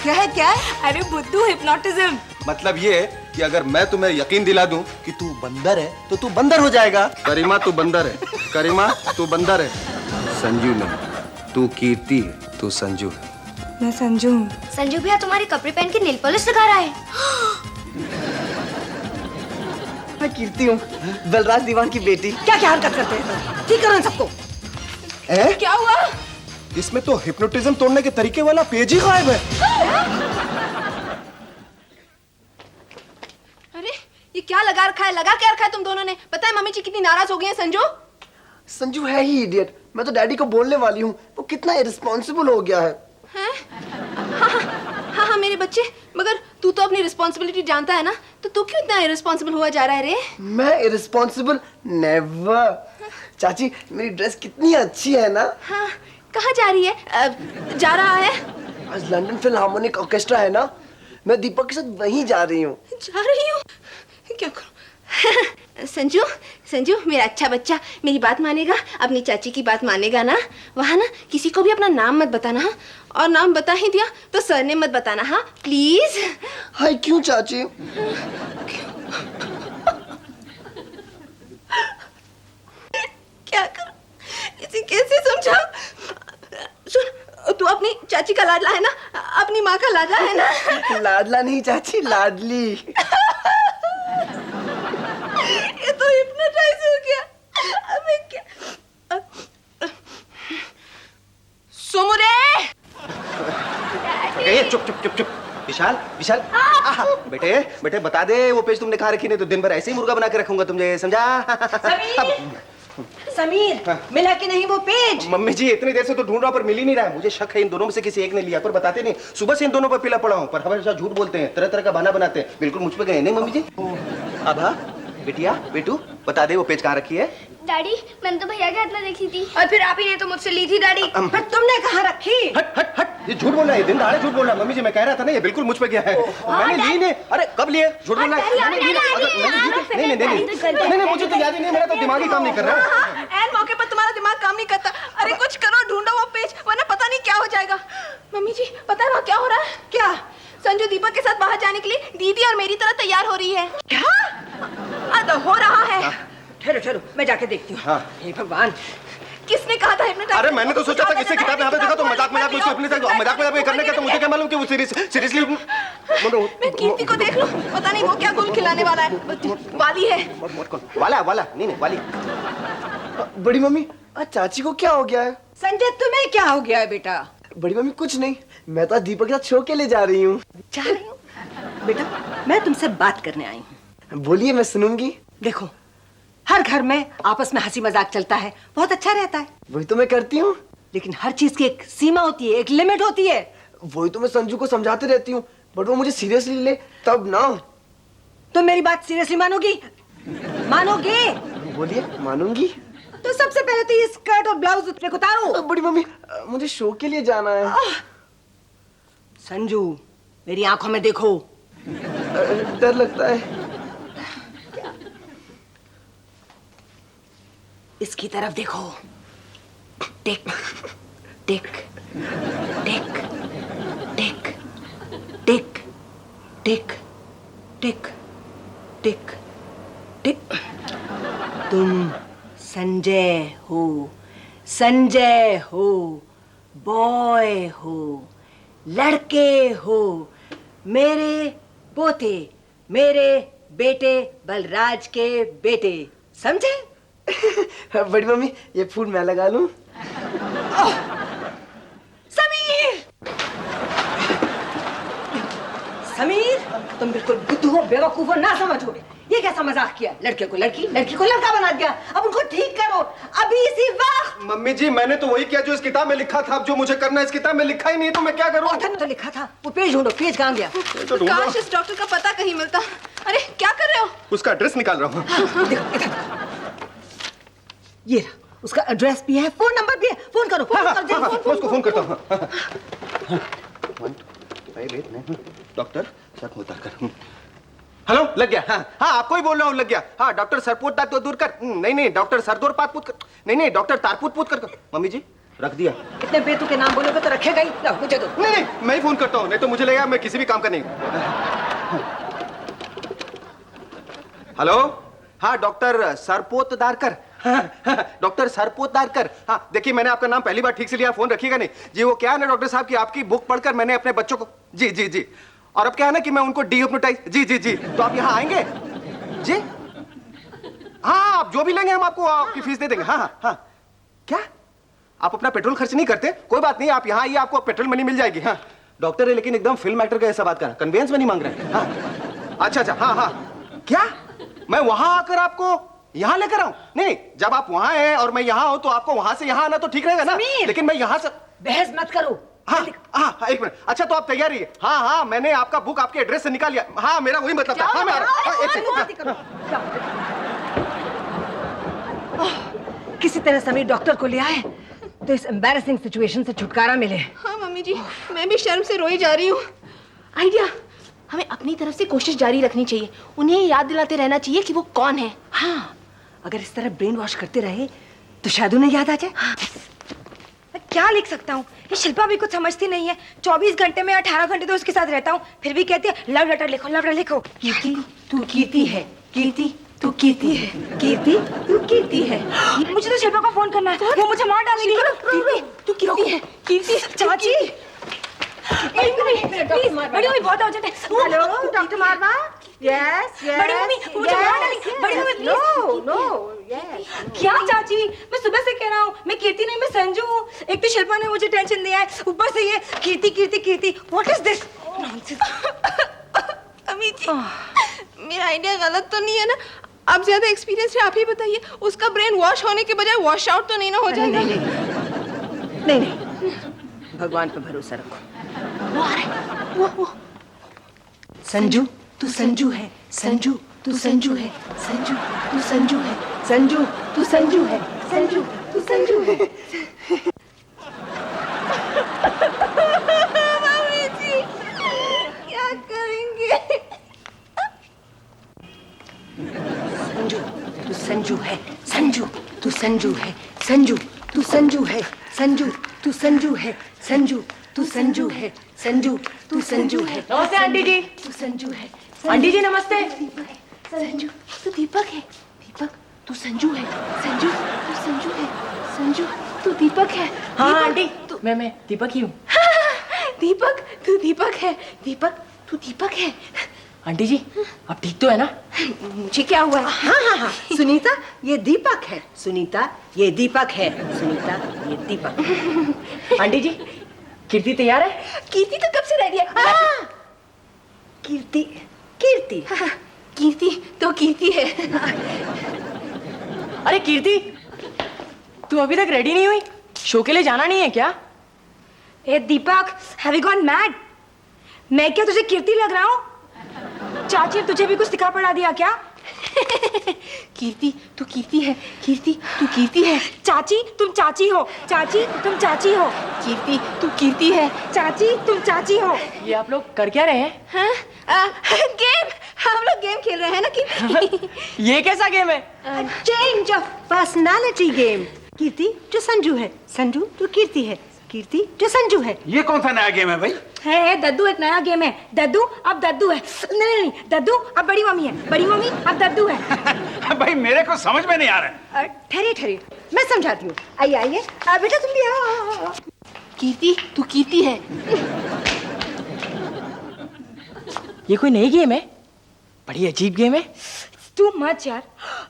क्या है क्या है? अरे बुद्धू, हिप्नोटिज्म। मतलब ये है कि अगर मैं तुम्हें यकीन दिला दूं कि तू बंदर है तो तू बंदर हो जाएगा। करीमा तू बंदर है, करीमा तू बंदर है। संजू नहीं, तू कीर्ति है, तू संजू है। मैं संजू हूँ। संजू भैया तुम्हारे कपड़े पहन के नेल पॉलिश लगा रहा है। मैं कीर्ति हूँ, बलराज दीवान की बेटी। क्या क्या हरकत करते हैं? ठीक करो इन सबको। क्या हुआ? इसमें तो हिप्नोटिज्म तोड़ने के तरीके वाला पेज ही गायब है। अरे ये क्या लगा रखा है? लगा क्या रखा है तुम दोनों ने? पता है मम्मी जी कितनी नाराज हो गई है संजू। संजू है ही इडियट। मैं तो डैडी को बोलने वाली हूँ, वो कितना इररिस्पॉन्सिबल हो गया है। हैं? हाँ मेरे बच्चे, मगर तू तो अपनी रिस्पॉन्सिबिलिटी जानता है ना, तो तू क्यों इतना इररिस्पॉन्सिबल हुआ जा रहा है रे? मैं इररिस्पॉन्सिबल नेवर। चाची मेरी ड्रेस कितनी अच्छी है ना। हाँ, कहाँ जा रही है? जा रहा है? आज लंदन फिल्हार्मोनिक ऑर्केस्ट्रा है ना, मैं दीपक के साथ वहीं जा रही हूँ। जा रही हूँ? क्या करूँ? संजू, संजू मेरा अच्छा बच्चा, मेरी बात मानेगा? अपनी चाची की बात मानेगा ना? वहाँ ना किसी को भी अपना नाम मत बताना, हाँ? और नाम बता ही दिया तो सरनेम मत बताना, हाँ प्लीज। हाय क्यों चाची? क्या करूं? इसे कैसे समझा? सुन, तू अपनी चाची का लाडला है ना? अपनी माँ का लाडला है ना? लाडला नहीं चाची, लाडली। ये तो हिप्नोटाइज हो गया। अब मैं क्या? सुमुरे! चुप चुप चुप चुप। विशाल विशाल, बेटे बेटे बता दे वो पेज तुमने खा रखी, नहीं तो दिन भर ऐसे ही मुर्गा बना के रखूंगा, तुमने समझा? समीर, मिला कि नहीं वो पेज? मम्मी जी इतनी देर से तो ढूंढ रहा पर मिल ही नहीं रहा है। मुझे शक है इन दोनों में से किसी एक ने लिया, पर बताते नहीं। सुबह से इन दोनों पर पीला पड़ा हूँ, पर हमेशा झूठ बोलते हैं, तरह तरह का बहाना बनाते हैं। बिल्कुल मुझ पे गए नहीं मम्मी जी? अब बिटिया बेटू बता दे वो पेज कहाँ रखी है? डैडी मैंने तो भैया के हाथ में देखी थी। और फिर आप ही ने तो मुझसे ली थी डैडी। पर तुमने कहाँ रखी? हट हट हट, ये झूठ बोल रहा है, दिन दहाड़े झूठ बोल रहा है। मम्मी जी मैं कह रहा था ना ये बिल्कुल मुझ पे गया है। मैंने ली नहीं। अरे कब लिए? झूठ बोल रहा है। नहीं मुझे तो याद ही नहीं, मेरा तो दिमाग ही काम नहीं कर रहा है। एन मौके पर तुम्हारा दिमाग काम नहीं करता। अरे कुछ करो, ढूंढो वो पेज, वरना पता नहीं क्या हो जाएगा। मम्मी जी पता है वहाँ क्या हो रहा है? क्या? संजू दीपक के साथ बाहर जाने के लिए दीदी और मेरी तरह तैयार हो रही है। क्या हो रहा है? ठहरो ठहरो, मैं जाके देखती हूँ। हाँ। हे भगवान, किसने कहा था हिप्नोटाइज? अरे मैंने तो सोचा था किसी किताब में यहाँ पे देखा तो मजाक मजाक में उसको अपने साथ मजाक मजाक में करने का, तो मुझे क्या मालूम कि वो सीरियसली। मैं कीर्ति को देख लूं, पता नहीं वो क्या गुल खिलाने वाला है। वाली है। वाला वाला नहीं वाली। बड़ी मम्मी आज चाची को क्या हो गया है? संजय तुम्हें क्या हो गया है बेटा? बड़ी मम्मी कुछ नहीं, मैं तो आज दीपक के साथ शो के लिए जा रही हूँ। जा रही हूँ? बेटा मैं तुमसे बात करने आई हूँ। बोलिए मैं सुनूंगी। देखो हर घर में आपस में हंसी मजाक चलता है, बहुत अच्छा रहता है, वही तो मैं करती हूँ। लेकिन हर चीज की एक सीमा होती है, एक लिमिट होती है। वही तो मैं संजू को समझाते रहती हूँ, बट वो मुझे सीरियसली ले तब ना। तुम मेरी बात सीरियसली मानोगी? मानोगी? बोलिए मानूंगी। तो सबसे पहले तो ये स्कर्ट और ब्लाउज उतारो। बड़ी मम्मी मुझे शो के लिए जाना है। संजू मेरी आंखों में देखो। डर लगता है। इसकी तरफ देखो। टिक टिक टिक टिक टिक टिक टिक टिक टिक। तुम संजय हो, संजय हो, बॉय हो, लड़के हो, मेरे पोते, मेरे बेटे बलराज के बेटे, समझे? बड़ी मम्मी ये फूल मैं लगा लूं? समीर! समीर तुम बिल्कुल बुद्धू हो, बेवकूफ हो, ना समझो। ये कैसा मजाक किया? लड़के को लड़की, लड़की को लड़का बना दिया। अब उनको ठीक करो अभी इसी वक्त। मम्मी जी मैंने तो वही किया जो इस किताब में लिखा था। अब जो मुझे करना है इस किताब में लिखा ही नहीं, तो मैं क्या करूं? ऑथर ने तो लिखा था। वो पेज ढूंढो, पेज कहाँ गया? तो ढूंढो। काश इस डॉक्टर का पता कहीं मिलता। अरे क्या कर रहे हो? उसका एड्रेस निकाल रहा हूँ। देखो इधर, ये रहा, उसका एड्रेस भी है, फोन नंबर भी है। फोन करो, फोन करो, जल्दी मैं उसको फोन करता हूँ। डॉक्टर सर उतार कर। हेलो लग गया। हाँ आपको ही बोल रहा हूँ, लग गया। हाँ डॉक्टर सरपोत तो दूर कर। नहीं डॉक्टर सरदोर पात पूत कर। नहीं डॉक्टर तारपूत पूत कर। मम्मी जी रख दिया। इतने बेतु के नाम बोलोगे तो रखेगा ही। लो मुझे दो। नहीं नहीं, मैं ही फोन करता हूँ, नहीं तो मुझे लगेगा मैं किसी भी काम का नहीं। हेलो, हाँ डॉक्टर सरपोतदारकर। डॉक्टर सरपोतदारकर, हाँ देखिए मैंने आपका नाम पहली बार ठीक से लिया, फोन रखिएगा नहीं जी। वो क्या है ना डॉक्टर साहब कि आपकी बुक पढ़कर मैंने अपने बच्चों को जी जी जी, और अब क्या है ना कि मैं उनको डीहिप्नोटाइज जी जी जी, तो आप यहाँ आएंगे जी? हाँ आप जो भी लेंगे हम आपको आपकी फीस दे देंगे। हाँ हाँ हाँ। क्या आप अपना पेट्रोल खर्च नहीं करते? कोई बात नहीं, आप यहाँ आइए, आपको पेट्रोल मनी मिल जाएगी। हाँ डॉक्टर है लेकिन एकदम फिल्म एक्टर का ऐसा बात करना, कन्वेंस मनी मांग रहे हैं। हाँ अच्छा अच्छा, हाँ हाँ। क्या मैं वहां आकर आपको यहाँ लेकर आऊं? नहीं, जब आप वहां हैं और मैं यहाँ हूं तो आपको वहां से यहाँ आना तो ठीक रहेगा ना, लेकिन मैं यहाँ से। बहस मत करो। हाँ हाँ एक मिनट, अच्छा तो आप तैयार रहिए। हाँ हाँ मैंने आपका बुक आपके एड्रेस से निकाल लिया। हाँ मेरा वही मतलब था। हाँ मैं आ रहा हूं। एक सेकंड। किसी तरह समीर डॉक्टर को ले आए तो इस एम्बैरेसिंग सिचुएशन से छुटकारा मिले। हाँ मम्मी जी, मैं भी शर्म से रोई जा रही हूँ। आइडिया, हमें अपनी तरफ से कोशिश जारी रखनी चाहिए, उन्हें याद दिलाते रहना चाहिए कि वो कौन है। हाँ अगर इस तरह ब्रेन वॉश करते रहे तो शायद उन्हें याद आ जाए। मैं क्या लिख सकता हूँ? ये शिल्पा भी कुछ समझती नहीं है। 24 घंटे में 18 घंटे तो उसके साथ रहता हूँ, फिर भी कहती है लव लेटर लिखो, लव लेटर लिखो। कीर्ति तू कीर्ति है, कीर्ति तू कीर्ति है, कीर्ति तू कीर्ति है। मुझे तो शिल्पा को फोन करना है, वो मुझे मार डालेगी। कीर्ति, तू कीर्ति है, कीर्ति। चाची प्लीज, बड़ी मम्मी बहुत अर्जेंट है। Hello doctor Marwah. Yes yes. बड़ी मम्मी वो मुझे मार डालेगी। बड़ी mummy please. No no yes. क्या चाची, मैं सुबह से कह रहा हूँ, मैं कीर्ति नहीं मैं संजू हूँ। एक तो शिल्पा ने मुझे टेंशन दिया है, ऊपर से ये Kirti Kirti Kirti. What is this nonsense? अम्मी जी, मेरा आइडिया गलत तो नहीं है ना? आप ज्यादा एक्सपीरियंस है, आप ही बताइए। उसका ब्रेन वॉश होने के बजाय वॉश आउट तो नहीं ना हो जाएगा? नहीं नहीं, भगवान पे भरोसा रखो। वो आ रहा है, वो। संजू तू संजू है, संजू तू संजू है, संजू तू संजू है, संजू तू संजू है, संजू तू संजू है। मम्मी जी, क्या करेंगे? संजू तू संजू है, संजू तू संजू है, संजू तू संजू है, संजू तू संजू है, संजू तू संजू है, संजू तू संजू है। नमस्ते आंटी जी। तू संजू है। आंटी जी नमस्ते। संजू तू दीपक है, दीपक तू संजू है, संजू तू संजू है, संजू तू दीपक है। हाँ दीपक, आंटी, मैं दीपक ही हूँ। दीपक तू दीपक है, दीपक तू दीपक है। आंटी जी आप ठीक तो है ना? मुझे क्या हुआ? हाँ हाँ हाँ, सुनीता ये दीपक है, सुनीता ये दीपक है, सुनीता ये दीपक। आंटी जी कीर्ति तैयार है? कीर्ति तो कब से रेडी है? कीर्ति कीर्ति हाँ, कीर्ति तो कीर्ति है। अरे कीर्ति, तू अभी तक रेडी नहीं हुई? शो के लिए जाना नहीं है क्या? ए दीपक, हैव यू गॉन मैड? मैं क्या तुझे कीर्ति लग रहा हूँ? चाची तुझे भी कुछ सिखा पढ़ा दिया क्या? कीर्ति तू कीर्ति है, कीर्ति तू कीर्ति है। चाची तुम चाची हो, चाची तुम चाची हो, कीर्ति तू कीर्ति है। चाची तुम चाची हो। ये आप लोग कर क्या रहे हैं? हाँ? गेम, हम लोग गेम खेल रहे हैं ना कीर्ति। ये कैसा गेम है? Change of personality game. Kirti जो संजू है, संजू जो कीर्ति है, कीर्ति जो संजू है। ये कौन सा नया गेम है भाई? है दद्दू, एक नया गेम है। दद्दू अब दद्दू है। नहीं, दद्दू अब बड़ी मम्मी है, बड़ी मम्मी अब दद्दू है। भाई मेरे को समझ में नहीं आ रहा है। ठहरिए ठहरिए, मैं समझाती हूँ। आइए आइए, बेटा तुम भी आओ। कीर्ति तू कीर्ति है। ये कोई नई गेम है? बड़ी अजीब गेम है। तू मत यार।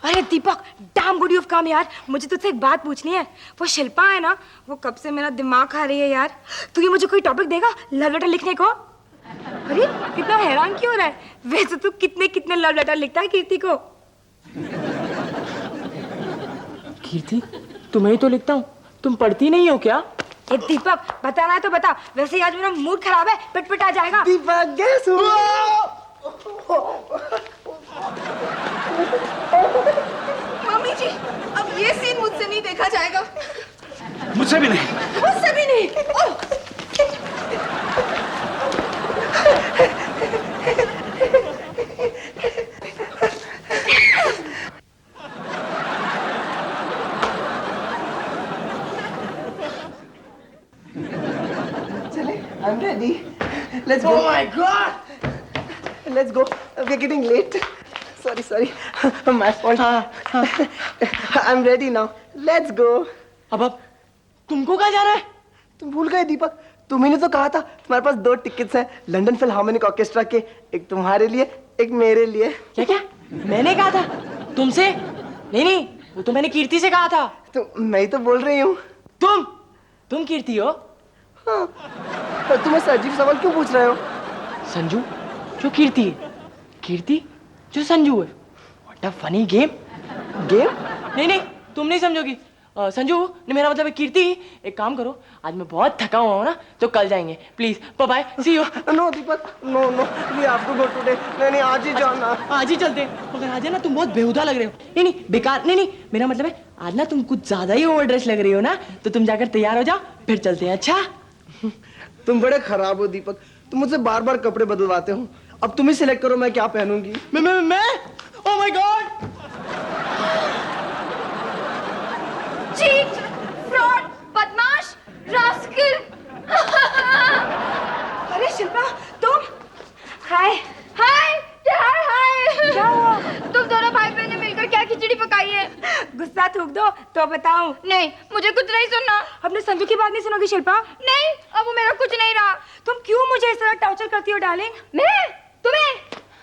अरे Deepak, damn good you have come यार। मुझे तुझसे एक बात पूछनी है। वो शिल्पा है ना, वो कब से मेरा दिमाग खा रही है यार। तू ये मुझे कोई टॉपिक देगा लव लेटर लिखने को? अरे कितना हैरान क्यों हो रहा है? वैसे तू कितने कितने लव लेटर लिखता है कीर्ति को। कीर्ति तुम्हें तो लिखता हूँ, तुम पढ़ती नहीं हो क्या? ए दीपक, बताना है तो बता। वैसे आज मेरा मूड खराब है, पिट आ जाएगा। दीपक गैस मम्मी जी, अब ये सीन मुझसे नहीं देखा जाएगा। मुझसे भी नहीं। मुझसे भी नहीं। I'm ready. Let's go. Oh my God! Let's go. We're getting late. Sorry. My fault. I'm ready now. Let's go. अब तुमको कहाँ जाना है? तुम भूल गए दीपक, तुम्ही ने तो कहा था तुम्हारे पास 2 टिकट्स हैं लंदन फिल्हार्मोनिक ऑर्केस्ट्रा के, एक तुम्हारे लिए एक मेरे लिए। क्या? मैंने कहा था तुमसे? नहीं, वो तो मैंने कीर्ति से कहा था। तो मैं ही तो बोल रही हूँ। तुम कीर्ति हो? हाँ। तो तुम ऐसा अजीब सवाल क्यों पूछ रहे हो? संजू जो कीर्ति है, कीर्ति जो संजू है। What a funny game. Game? नहीं, तुम नहीं समझोगी। संजू ने मेरा मतलब है कीर्ति। एक काम करो, आज मैं बहुत थका हुआ हूँ ना, तो कल जाएंगे। Please bye, see you. No Deepak, no, we have to go today. नहीं, आज ही जाना। आज ही चलते हैं। मगर आज है ना तुम बहुत बेहुदा लग रहे हो। नहीं, बेकार। नहीं, मेरा मतलब है आज ना तुम कुछ ज्यादा ही ओवर ड्रेस लग रही हो ना, तो तुम जाकर तैयार हो जाओ, फिर चलते हैं। अच्छा? तुम बड़े खराब हो दीपक, तुम मुझसे बार कपड़े बदलवाते हो। अब तुम ही सिलेक्ट करो मैं क्या पहनूंगी। मैं? Oh my God! Cheat, fraud, बदमाश, रास्कल। अरे शिल्पा, तुम? हाय। क्या हुआ? तुम दोनों भाई बहन ने मिलकर क्या खिचड़ी पकाई है? गुस्सा थूक दो तो बताऊं। नहीं, मुझे कुछ नहीं सुनना। अपने संजू की बात नहीं सुनोगी शिल्पा? नहीं, अब वो मेरा कुछ नहीं रहा। तुम क्यों मुझे इस तरह टॉर्चर करती हो डार्लिंग?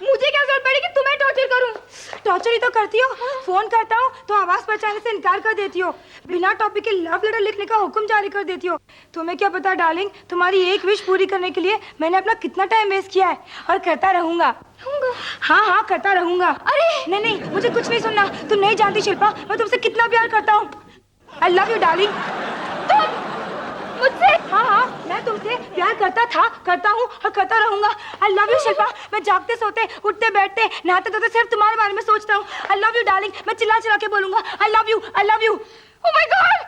मुझे क्या जरूरत पड़ी कि तुम्हें टॉर्चर करूं? टॉर्चर ही तो करती हो। फोन करता हूँ तो आवाज पहचानने से इनकार कर देती हो, बिना टॉपिक के लव लेटर लिखने का हुक्म जारी कर देती हो। तुम्हें क्या पता डार्लिंग, तुम्हारी एक विश पूरी करने के लिए मैंने अपना कितना टाइम वेस्ट किया है, और करता रहूंगा। हाँ, करता रहूंगा। अरे नहीं, मुझे कुछ नहीं सुनना। तुम नहीं जानती शिल्पा, मैं तुमसे कितना प्यार करता हूँ। I love you darling. तुम मुझसे? हाँ, मैं तुमसे प्यार करता था, करता हूँ और करता रहूंगा। I love you Shilpa. मैं जागते सोते, उठते बैठते, नहाते धोते सिर्फ तुम्हारे बारे में सोचता हूँ। I love you darling. मैं चिल्ला के बोलूंगा I love you. Oh my God!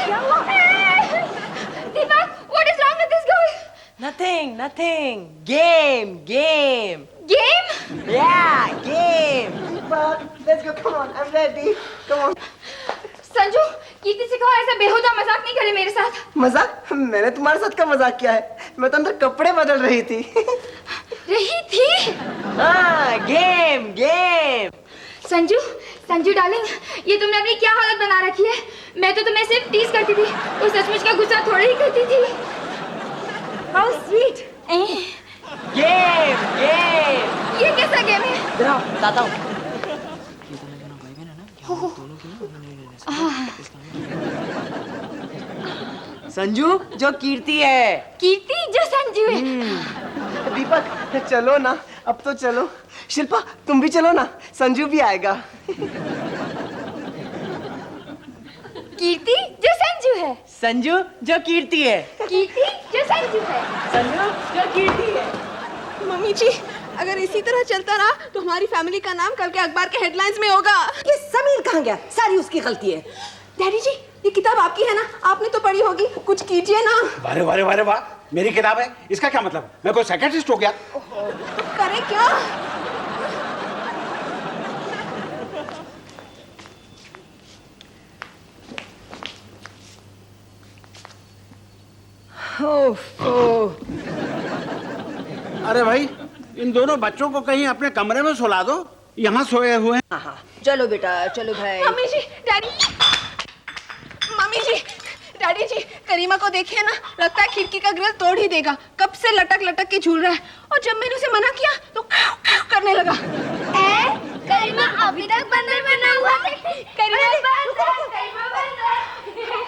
क्या हुआ? Deepak, what is wrong with this girl? Nothing. Game. Game? Yeah, game. Deepak, let's go. Come on, I'm ready. Come on. Sanju, कीर्ति से कहो ऐसा बेहुदा मजाक नहीं करे मेरे साथ। मजाक? मैंने तुम्हारे साथ क्या मजाक किया है? मैं तो अंदर कपड़े बदल रही थी। रही थी? हाँ, गेम। संजू डार्लिंग, ये तुमने अपनी क्या हालत बना रखी है? मैं तो तुम्हें सिर्फ टीज करती थी, वो सचमुच का गुस्सा थोड़ी ही करती थी। How sweet. गेम। ये कैसा गेम है? बताता हूँ। संजू जो कीर्ति है। कीर्ति जो संजू है। दीपक चलो ना, अब तो चलो। शिल्पा तुम भी चलो ना, संजू भी आएगा। कीर्ति जो संजू है। संजू जो कीर्ति है। कीर्ति जो संजू है। संजू जो कीर्ति है। मम्मी जी, अगर इसी तरह चलता रहा तो हमारी फैमिली का नाम कल के अखबार के हेडलाइंस में होगा। ये समीर कहाँ गया? सारी उसकी गलती है। डैडी जी, ये किताब आपकी है ना, आपने तो पढ़ी होगी, कुछ कीजिए ना। वाह, मेरी किताब है, इसका क्या मतलब? मैं कोई साइकियाट्रिस्ट हो गया? करे क्या? अरे भाई, इन दोनों बच्चों को कहीं अपने कमरे में सुला दो, यहाँ सोए हुए हैं। हाँ, चलो बेटा, चलो भाई। मम्मी जी, डैडी जी, करीमा को देखिए ना, लगता है खिड़की का ग्रिल तोड़ ही देगा। कब से लटक के झूल रहा है, और जब मैंने उसे मना किया तो करने लगा। करीमा अभी तक बंदर बना हुआ है। करीमा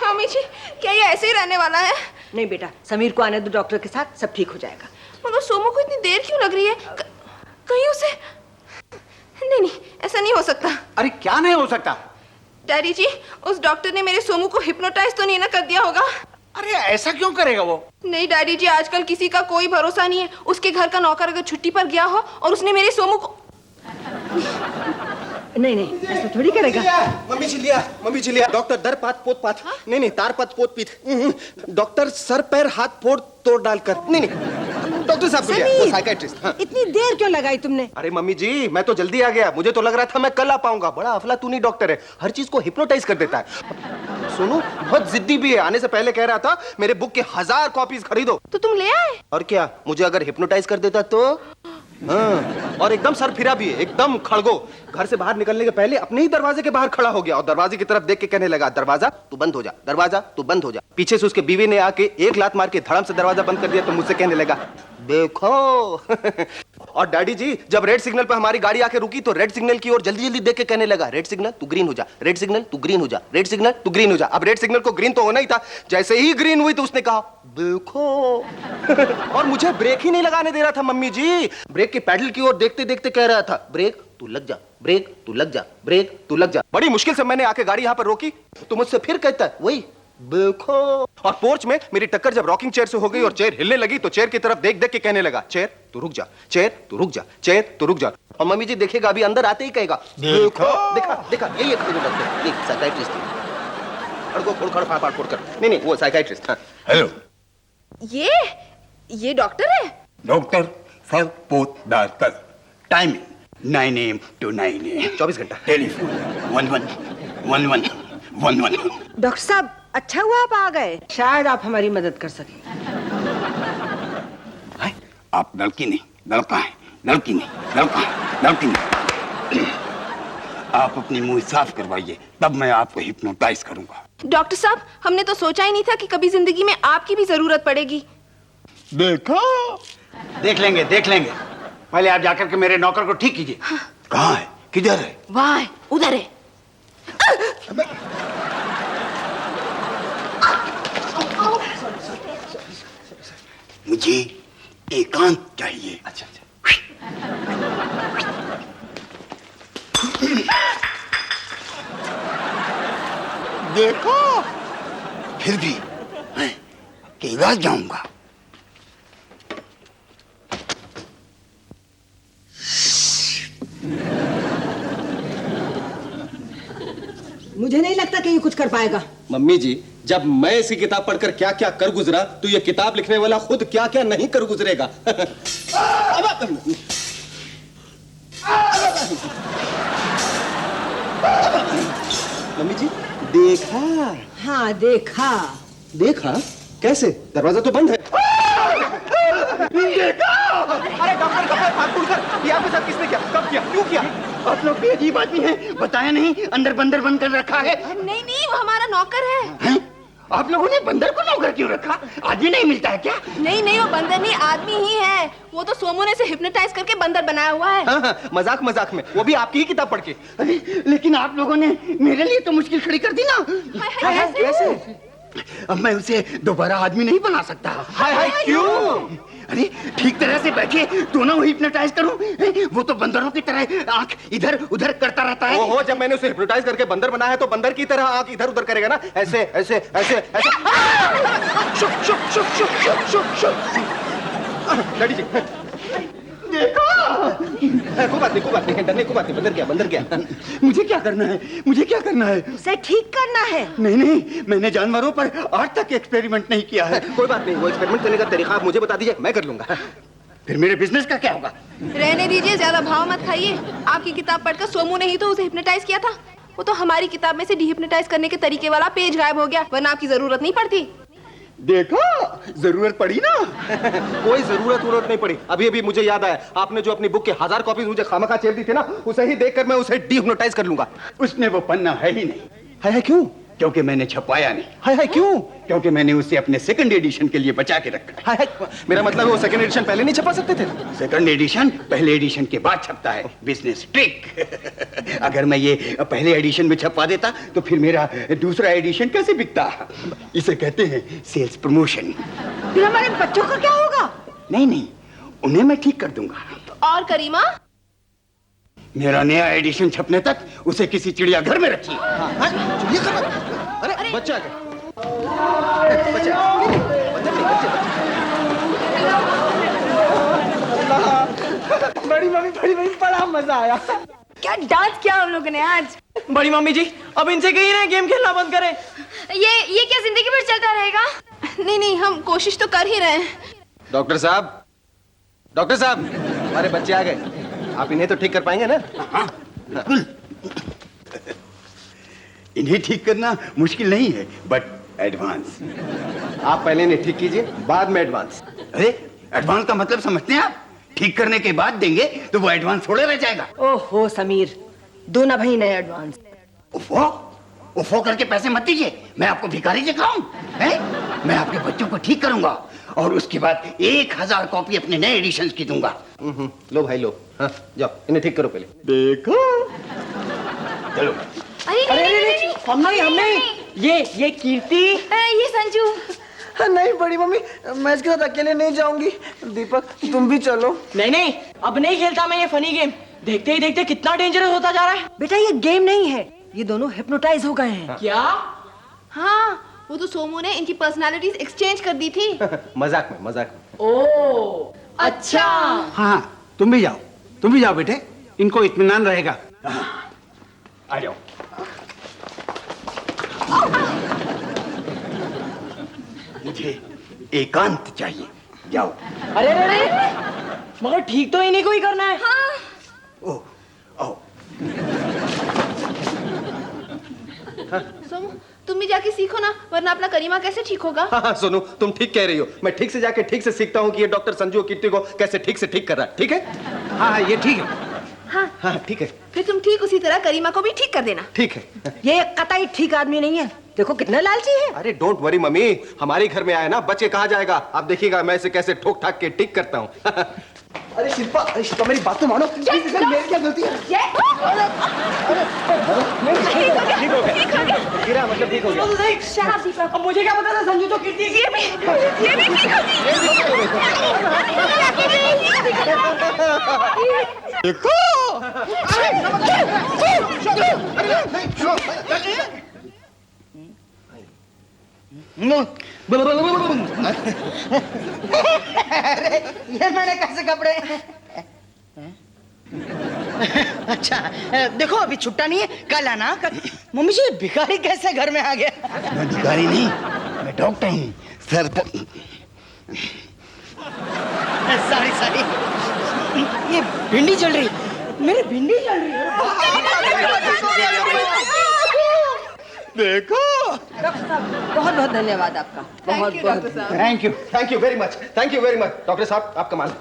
मम्मी जी, क्या ये ऐसे ही रहने वाला है? नहीं बेटा, समीर को आने दो डॉक्टर के साथ, सब ठीक हो जाएगा। मगर सोमो को इतनी देर क्यों लग रही है? कहीं उसे... नहीं, ऐसा नहीं हो सकता। अरे क्या नहीं हो सकता? डैडी जी, उस डॉक्टर ने मेरे सोमू को हिप्नोटाइज तो नहीं ना कर दिया होगा? अरे ऐसा क्यों करेगा वो? नहीं डैडी जी, आजकल किसी का कोई भरोसा नहीं है। उसके घर का नौकर अगर छुट्टी पर गया हो और उसने मेरे सोमू को... नहीं, ऐसा थोड़ी करेगा। मम्मी जी लिया। डॉक्टर दर पात पोत पात। नहीं, तार पात पोत पीत। डॉक्टर सर पैर हाथ फोड़ तोड़ डालकर। नहीं, डॉक्टर साहब को लिया, वो साइकियाट्रिस्ट। हाँ। इतनी देर क्यों लगाई तुमने? अरे मम्मी जी, मैं तो जल्दी आ गया, मुझे तो लग रहा था मैं कल आ पाऊंगा। बड़ा अफलातूनी डॉक्टर है, हर चीज को हिप्नोटाइज कर देता है। सोनू बहुत जिद्दी भी है, आने से पहले कह रहा था मेरे बुक के 1000 कॉपीज खरीदो। तो तुम ले आए? और क्या, मुझे अगर हिप्नोटाइज कर देता तो? हाँ, और एकदम सर फिरा भी है, एकदम खड़गो। घर से बाहर निकलने के पहले अपने ही दरवाजे के बाहर खड़ा हो गया और दरवाजे की तरफ देख के कहने लगा, दरवाजा तू बंद हो जा, दरवाजा तू बंद हो जा। पीछे से उसके बीवी ने आके एक लात मार के धड़म से दरवाजा बंद कर दिया तो मुझसे कहने लगा, देखो। और डैडी जी जब रेड सिग्नल पर हमारी गाड़ी आके रुकी तो रेड सिग्नल की ओर जल्दी जल्दी देख के कहने लगा, रेड सिग्नल तू ग्रीन हो जा, रेड सिग्नल तू ग्रीन हो जा, रेड सिग्नल तू ग्रीन हो जा। अब रेड सिग्नल को ग्रीन तो होना ही था, जैसे ही ग्रीन हुई तो उसने कहा, देखो। और मुझे ब्रेक ही नहीं लगाने दे रहा था मम्मी जी, ब्रेक के पैडल की ओर देखते देखते कह रहा था, ब्रेक तू लग जा, ब्रेक तू लग जा, ब्रेक तू लग जा। बड़ी मुश्किल से मैंने आके गाड़ी यहाँ पर रोकी तो मुझसे फिर कहता है, वही देखो। और पोर्च में मेरी टक्कर जब रॉकिंग चेयर से हो गई और चेयर हिलने लगी तो चेयर की तरफ देख देख के कहने लगा, चेयर तू रुक जा, चेयर तू रुक जा, चेयर तू रुक जा। और मम्मी जी देखेगा अभी अंदर आते ही कहेगा, देखो। देखा देखा, यही एक डॉक्टर, एक साइकियाट्रिस्ट थी। खड़को फोड़ खड़ फाड़ फोड़ कर, नहीं वो साइकियाट्रिस्ट था। हेलो, ये डॉक्टर है? Doctor for both doctor, timing 9 AM to 9 AM, 24 घंटा। टेलीफोन 111111। डॉक्टर साहब अच्छा हुआ आप आ गए, शायद आप हमारी मदद कर सके। आप लड़की नहीं, लड़का है, लड़की नहीं, लड़का है, लड़की नहीं। आप अपनी मुंह साफ करवाइए, तब मैं आपको हिप्नोटाइज करूंगा। डॉक्टर साहब, हमने तो सोचा ही नहीं था कि कभी जिंदगी में आपकी भी जरूरत पड़ेगी। देखो, देख लेंगे देख लेंगे, पहले आप जाकर के मेरे नौकर को ठीक कीजिए। कहाँ है, किधर है? वाह है, उधर है। मुझे एकांत चाहिए। अच्छा अच्छा। देखो, फिर भी मैं अकेला जाऊंगा। मुझे नहीं लगता कि ये कुछ कर पाएगा। मम्मी जी जब मैं इसकी किताब पढ़कर क्या क्या कर गुजरा तो ये किताब लिखने वाला खुद क्या क्या नहीं कर गुजरेगा। मम्मी जी देखा? हाँ देखा। देखा कैसे? दरवाजा तो बंद है। अरे डॉक्टर कपड़े फाड़ फूड़ कर, ये आपके साथ किसने किया, कब किया, क्यों किया? आप लोग भी अजीब आदमी हैं, बताया नहीं अंदर बंदर बंद कर रखा है। नहीं वो हमारा नौकर है। हैं? आप लोगों ने बंदर को नौकर क्यों रखा? आदमी नहीं मिलता है क्या? नहीं वो बंदर नहीं, आदमी ही है। वो तो सोमू ने इसे हिप्नोटाइज करके बंदर बनाया हुआ है। हाँ, मजाक मजाक में, वो भी आपकी ही किताब पढ़ के। अरे लेकिन आप लोगों ने मेरे लिए तो मुश्किल खड़ी कर दी ना। कैसे? अब मैं उसे दोबारा आदमी नहीं बना सकता। हाय हाय क्यों? अरे ठीक तरह से बैठे दोनों हिप्नोटाइज करूं, वो तो बंदरों की तरह आंख इधर उधर करता रहता है। ओहो, जब मैंने उसे हिप्नोटाइज करके बंदर बनाया है तो बंदर की तरह आंख इधर उधर करेगा ना, ऐसे ऐसे ऐसे ऐसे। शुक शुक शुक शुक शुक शुक शुक। डैडी जी देखो, कोई बात नहीं, डरने को बात नहीं, बंदर गया। मुझे क्या करना है, मुझे क्या करना है? उसे ठीक करना है। नहीं, मैंने जानवरों पर आज तक एक्सपेरिमेंट नहीं किया है। कोई बात नहीं, वो एक्सपेरिमेंट करने का तरीका आप मुझे बता दीजिए, मैं कर लूंगा। फिर मेरे बिजनेस का क्या होगा? रहने दीजिए, ज्यादा भाव मत खाइए। आपकी किताब पढ़कर सोमू ने ही तो उसे हिप्नोटाइज किया था। वो तो हमारी किताब में से डिहिप्नोटाइज करने के तरीके वाला पेज गायब हो गया, वरना आपकी जरूरत नहीं पड़ती। देखो, जरूरत पड़ी ना। कोई जरूरत नहीं पड़ी। अभी अभी मुझे याद आया, आपने जो अपनी बुक के 1000 कॉपीज मुझे खामखा चेप दी थी ना, उसे ही देखकर मैं उसे डिहिप्नोटाइज कर लूंगा। उसमें वो पन्ना है ही नहीं। है क्यों? क्योंकि मैंने छपाया नहीं। है क्यों? क्योंकि मैंने उसे अपने सेकंड एडिशन के लिए बचा के रखा है। मेरा मतलब है वो सेकंड एडिशन पहले नहीं छपा सकते थे? सेकंड एडिशन पहले एडिशन के बाद छपता है, बिजनेस ट्रिक। अगर मैं ये पहले एडिशन में छपवा देता तो फिर मेरा दूसरा एडिशन कैसे बिकता? इसे कहते हैं सेल्स प्रमोशन। फिर हमारे बच्चों का क्या होगा? नहीं, उन्हें मैं ठीक कर दूंगा। और करीमा, मेरा नया एडिशन छपने तक उसे किसी चिड़ियाघर में रखिए। अरे बच्चा बड़ी मम्मी बड़ा मजा आया। क्या डांस किया हम लोगों ने आज। बड़ी मम्मी जी अब इनसे कही ना गेम खेलना बंद करें। ये क्या जिंदगी भर चलता रहेगा? नहीं हम कोशिश तो कर ही रहे हैं। डॉक्टर साहब, हमारे बच्चे आ गए, आप इन्हें तो ठीक कर पाएंगे ना? इन्हें ठीक करना मुश्किल नहीं है, बट एडवांस। आप पहले इन्हें ठीक कीजिए, बाद में एडवांस। अरे एडवांस का मतलब समझते हैं आप? ठीक करने के बाद देंगे तो वो एडवांस थोड़े रह जाएगा। ओहो समीर, दो ना भाई नए एडवांस। उफो उफो करके पैसे मत दीजिए, मैं आपको भिखारी दिख रहा हूँ? मैं आपके बच्चों को ठीक करूंगा और उसके बाद 1000 कॉपी अपने नए एडिशन की दूंगा। लो भाई लो, हाँ जाओ इन्हें ठीक करो पहले। देखो चलो। अरे नहीं, हम नहीं, ये कीर्ति। ये संजू। नहीं बड़ी मम्मी, मैं इसके साथ अकेले नहीं जाऊंगी। दीपक तुम भी चलो। नहीं, अब नहीं खेलता मैं ये फनी गेम। देखते ही देखते कितना डेंजरस होता जा रहा है। बेटा ये गेम नहीं है, ये दोनों हिप्नोटाइज हो गए हैं। क्या? हाँ, वो तो सोमू ने इनकी पर्सनालिटीज एक्सचेंज कर दी थी। मजाक में। ओ अच्छा। हाँ तुम भी जाओ बेटे, इनको इत्मीनान रहेगा। आ जाओ। मुझे एकांत चाहिए, जाओ। अरे मगर ठीक तो इन्हीं को ही करना है। ओ आओ। सोमू तुम भी जाके सीखो ना, वरना अपना करीमा कैसे ठीक होगा? हाँ सोनू, तुम ठीक कह रही हो। मैं ठीक से जाके ठीक से सीखता हूँ कि ये डॉक्टर संजू कीर्ति को कैसे ठीक से ठीक कर रहा है। ठीक है? हाँ ये ठीक है। हाँ ठीक है। फिर तुम ठीक उसी तरह करीमा को भी ठीक कर देना। ठीक है। ये कतई ठीक आदमी नहीं है, देखो कितना लालची है। अरे डोंट वरी मम्मी, हमारे घर में आया ना, बच के कहाँ जाएगा। आप देखिएगा मैं इसे कैसे ठोक ठाक के ठीक करता हूँ। अरे शिल्पा मेरी बात तो मानो। मेरी क्या गलती है? ठीक हो गया। गिरा मतलब ठीक हो गया। शराब दीपक, अब मुझे क्या पता था संजू तो कीर्ति की। ये भी ठीक देखो ये मैंने कैसे कपड़े? अच्छा देखो अभी छुट्टा नहीं है, कल आना। मम्मी जी भिखारी कैसे घर में आ गया? मैं भिखारी नहीं, मैं डॉक्टर हूँ। सर सॉरी ये भिंडी चल रही, मेरी भिंडी चल रही है। देखो। बहुत बहुत धन्यवाद आपका, बहुत बहुत। Thank you very much, thank you very much. Doctor साहब आप कमाल है।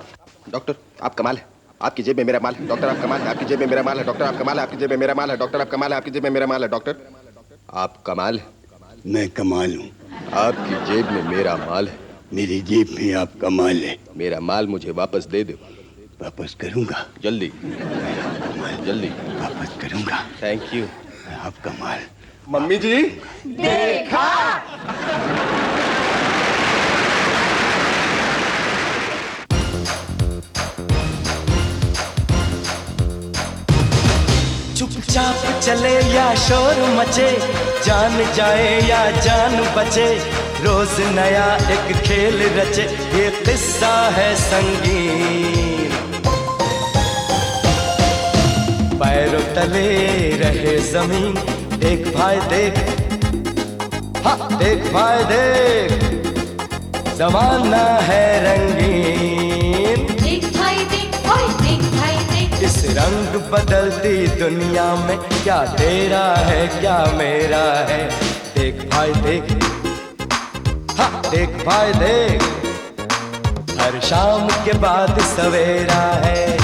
डॉक्टर आप कमाल है, आपकी जेब में मेरा माल है। डॉक्टर आप कमाल है, आपकी जेब में मेरा माल है। डॉक्टर आप कमाल है, आपकी जेब में मेरा माल है। डॉक्टर आप कमाल है, आपकी जेब में मेरा माल है। डॉक्टर आप कमाल है। मैं कमाल हूँ। आपकी जेब में मेरा माल है। मेरी जेब में आप कमाल है। मेरा माल मुझे वापस दे दो। वापस करूँगा, जल्दी जल्दी वापस करूँगा। Thank you. आप कमाल। मम्मी जी देखा। चुपचाप चले या शोर मचे, जान जाए या जान बचे, रोज नया एक खेल रचे, ये किस्सा है संगीन। पैरों तले रहे जमीन, देख भाई देख, हाँ देख भाई देख, जमाना है रंगीन। देख भाई देख, ओए देख भाई देख। इस रंग बदलती दुनिया में क्या तेरा है क्या मेरा है, देख भाई देख, हाँ देख भाई देख, हर शाम के बाद सवेरा है।